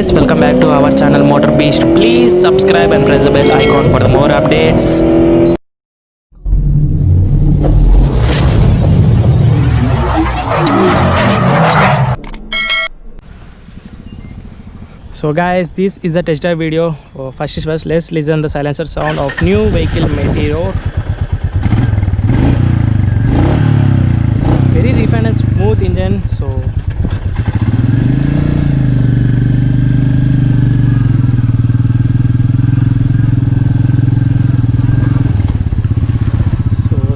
guys, welcome back to our channel Motor Beast. Please subscribe and press the bell icon for the more updates. So guys, this is a test drive video. First is first, let's listen the silencer sound of new vehicle Meteor. Very refined and smooth engine.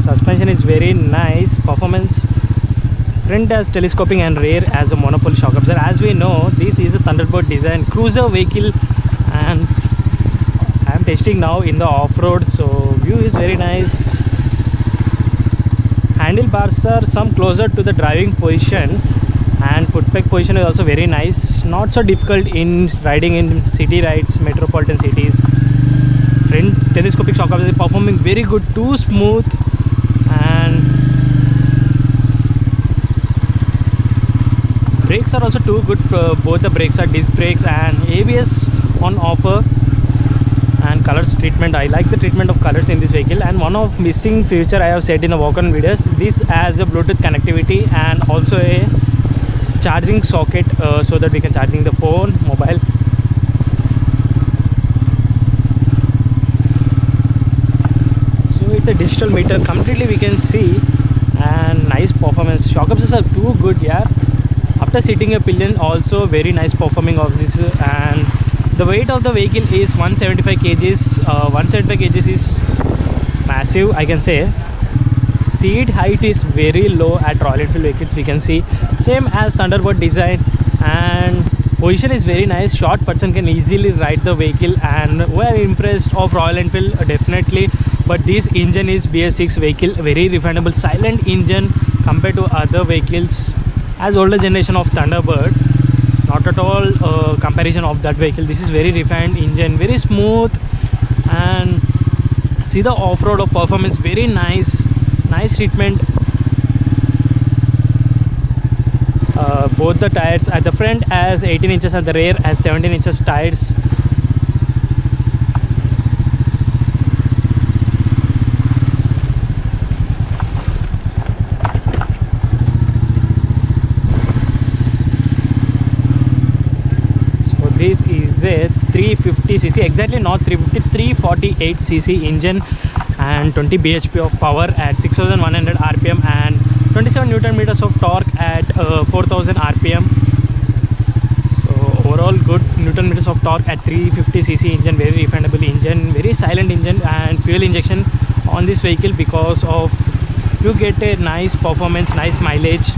Suspension is very nice. Performance, front as telescoping and rear as a monopole shock absorber. As we know, this is a Thunderbird design cruiser vehicle, and I am testing now in the off-road. So view is very nice. Handlebars are some closer to the driving position, and foot peg position is also very nice. Not so difficult in riding in city rides, metropolitan cities. Front telescopic shock absorber is performing very good, too smooth. And brakes are also too good. For both the brakes are disc brakes and ABS on offer. And colors treatment, I like the treatment of colors in this vehicle. And one of missing feature I have said in the walk-on videos, this has a Bluetooth connectivity and also a charging socket, so that we can charging the phone, mobile. It's a digital meter, completely we can see, and nice performance. Shock absorbers are too good, yeah. After sitting a pillion, also very nice performing of this. And the weight of the vehicle is 175 kgs. 175 kgs is massive, I can say. Seat height is very low at Royal Enfield vehicles, we can see. Same as Thunderbird design, and position is very nice. Short person can easily ride the vehicle, and we are impressed of Royal Enfield, definitely. But this engine is BS6 vehicle, very refinable, silent engine compared to other vehicles as older generation of Thunderbird. Not at all comparison of that vehicle. This is very refined engine, very smooth, and see the off-road of performance, very nice, nice treatment. Both the tires at the front as 18 inches, at the rear as 17 inches tires. This is a 350cc, exactly not 350, 348cc engine, and 20 bhp of power at 6100 rpm and 27 newton meters of torque at 4000 rpm. So overall good newton meters of torque at 350cc engine, very refinable engine, very silent engine, and fuel injection on this vehicle because of you get a nice performance, nice mileage.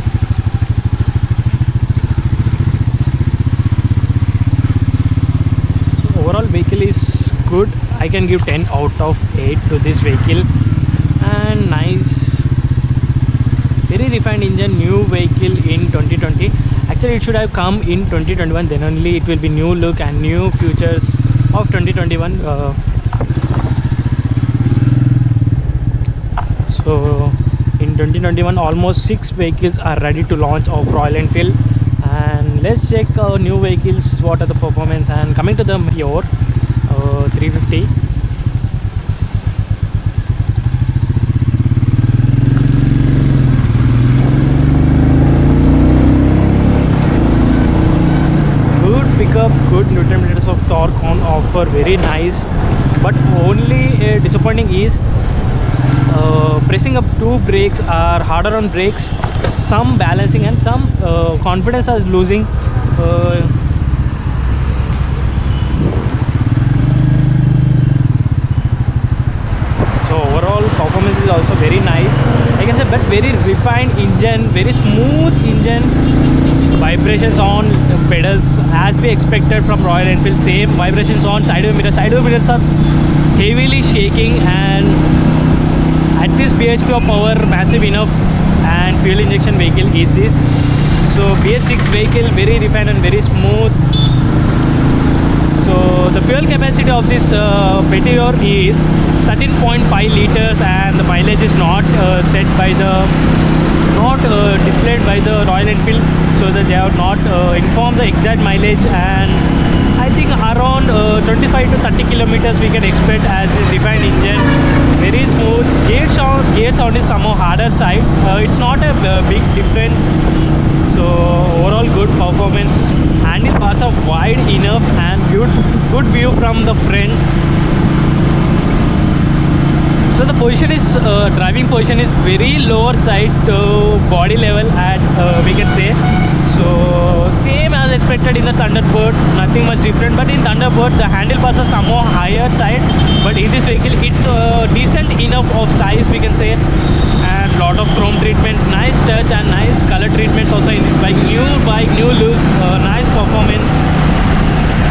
Overall vehicle is good. I can give 10 out of 8 to this vehicle. And nice, very refined engine, new vehicle in 2020. Actually it should have come in 2021, then only it will be new look and new features of 2021. So in 2021 almost 6 vehicles are ready to launch of Royal Enfield. And let's check new vehicles, what are the performance. And coming to the Meteor 350, good pickup, good newton meters of torque on offer, very nice. But only disappointing is pressing up 2 brakes are harder on brakes, some balancing and some confidence is losing. So overall performance is also very nice, I can say, but very refined engine, very smooth engine. Vibrations on pedals as we expected from Royal Enfield, same vibrations on sideway mirrors. Sideway mirrors are heavily shaking, and at this bhp of power, massive enough, and fuel injection vehicle is this. So BS6 vehicle, very refined and very smooth. So the fuel capacity of this Meteor is 13.5 liters, and the mileage is not set by the, not displayed by the Royal Enfield, so that they have not informed the exact mileage. And I think around 25 to 30 kilometers we can expect as a refined engine. Very smooth. Gear sound is somehow harder side. It's not a big difference. So overall good performance. Handlebars are wide enough and good view from the front. So the position is driving position is very lower side to body level at we can say. So same as expected in the Thunderbird, nothing much different. But in Thunderbird the handlebars are somehow higher side. But in this vehicle it's decent enough of size we can say. And lot of chrome treatments, nice touch and nice color treatments also in this bike. New look, nice performance.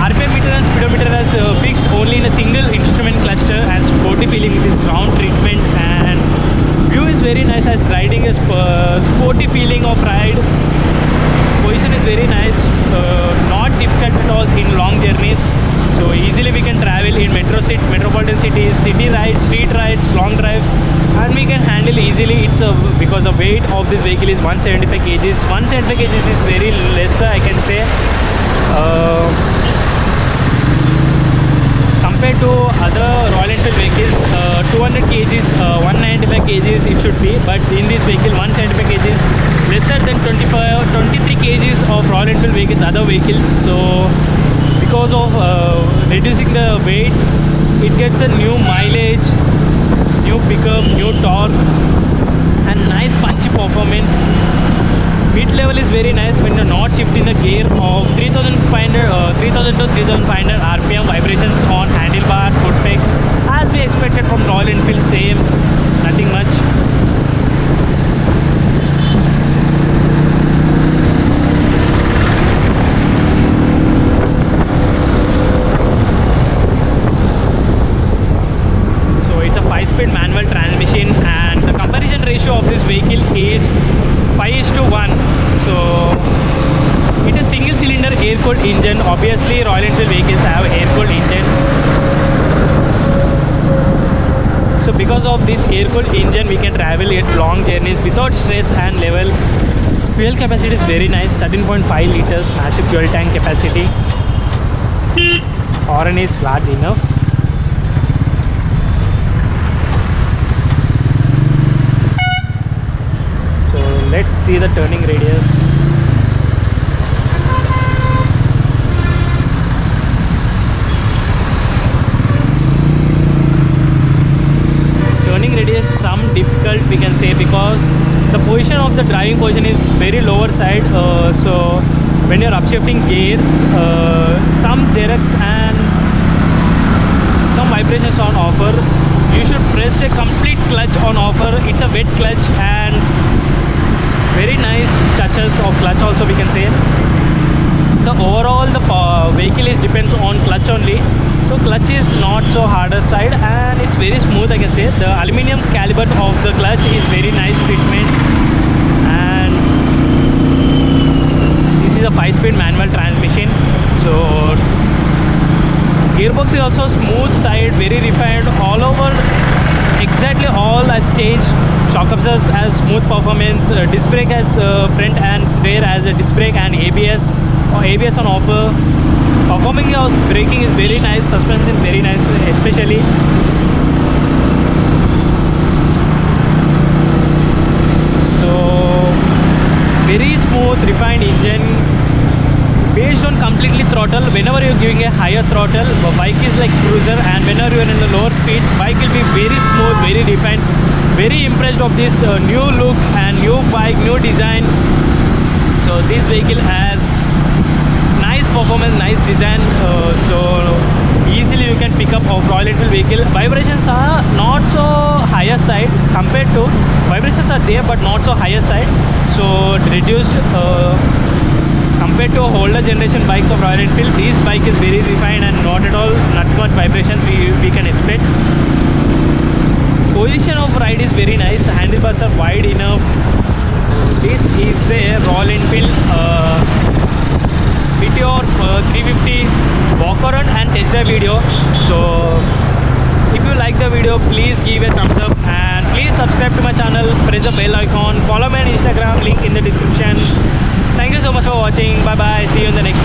RPM meter and speedometer is fixed only in a single instrument cluster and sporty feeling with this round treatment, and view is very nice as riding a sporty feeling of ride. Position is very nice, not difficult at all in long journeys. So easily we can travel in metropolitan cities, city rides, street rides, long drives, and we can handle easily. It's because the weight of this vehicle is 175 kgs. 175 kgs is very lesser I can say. Compared to other Royal Enfield vehicles, 200 kgs, 195 kgs it should be, but in this vehicle 175 kgs, lesser than 23 kgs of Royal Enfield vehicles, other vehicles. So because of reducing the weight, it gets a new mileage, new pickup, new torque, and nice punchy performance. Mid level is very nice when you're not shifting the gear of 3000 to 3500 RPM, vibrations on handlebar, foot pegs as we expected from Royal Enfield, same, nothing much. So it's a 5-speed manual transmission, and the comparison ratio of this vehicle is 5:1. So it is single cylinder air cooled engine. Obviously Royal Enfield vehicles have air cooled engine. So because of this air cooled engine we can travel at long journeys without stress and level. Fuel capacity is very nice, 13.5 liters, massive fuel tank capacity. Horn is large enough. Let's see the turning radius. Turning radius some difficult we can say, because the position of the driving position is very lower side. So when you're upshifting gears, some jerks and some vibrations on offer. You should press a complete clutch on offer. It's a wet clutch and very nice touches of clutch also we can say. So overall the vehicle is depends on clutch only. So clutch is not so harder side and it's very smooth I can say. The aluminum caliber of the clutch is very nice treatment, and this is a 5-speed manual transmission. So gearbox is also smooth side, very refined all over. Exactly all has changed. Shock absorbers has smooth performance. Disc brake has front and rear as a disc brake, and ABS on offer. Performing of braking is very nice. Suspension is very nice, especially. So very smooth, refined engine. Based on completely throttle, whenever you're giving a higher throttle, the bike is like cruiser, and whenever you're in the lower speed, bike will be very smooth, very refined. Very impressed of this new look and new bike, new design. So this vehicle has nice performance, nice design. So easily you can pick up a Royal Enfield vehicle. Vibrations are not so higher side compared to, vibrations are there but not so higher side. So reduced compared to older generation bikes of Royal Enfield. This bike is very refined and not at all, not much vibrations we can expect. Position of ride is very nice. Handlebars are wide enough. This is a Royal Enfield Meteor 350 walk around and test drive video. So if you like the video, please give a thumbs up and please subscribe to my channel, press the bell icon, follow me on Instagram, link in the description. Thank you so much for watching. Bye bye, see you in the next video.